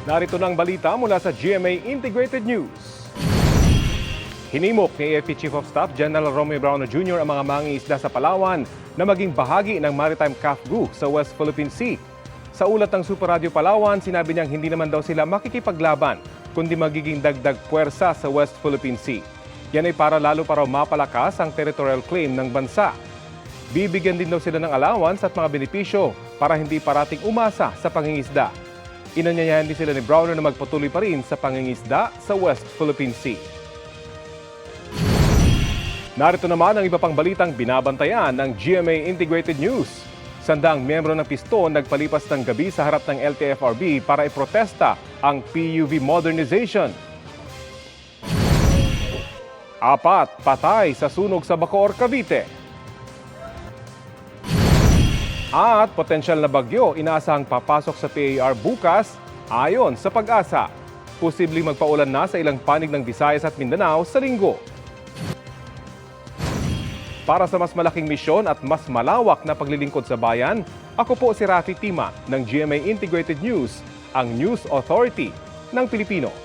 Narito na ang balita mula sa GMA Integrated News. Hinimok ni AFP Chief of Staff General Romeo Browno Jr. ang mga mangingisda sa Palawan na maging bahagi ng Maritime CAFGU sa West Philippine Sea. Sa ulat ng Super Radio Palawan, sinabi niyang hindi naman daw sila makikipaglaban kundi magiging dagdag puwersa sa West Philippine Sea. Yan ay para lalo para mapalakas ang territorial claim ng bansa. Bibigyan din daw sila ng allowance at mga benepisyo para hindi parating umasa sa pangingisda. Inanyayahan din sila ni Browno na magpatuloy pa rin sa pangingisda sa West Philippine Sea. Narito naman ang iba pang balitang binabantayan ng GMA Integrated News. Sandaang miyembro ng piston nagpalipas ng gabi sa harap ng LTFRB para iprotesta ang PUV modernization. 4 patay sa sunog sa Bacoor, Cavite. At potensyal na bagyo inaasahang papasok sa PAR bukas ayon sa Pag-asa. Posibleng magpaulan na sa ilang panig ng Visayas at Mindanao sa linggo. Para sa mas malaking misyon at mas malawak na paglilingkod sa bayan, ako po si Rafi Tima ng GMA Integrated News, ang News Authority ng Pilipino.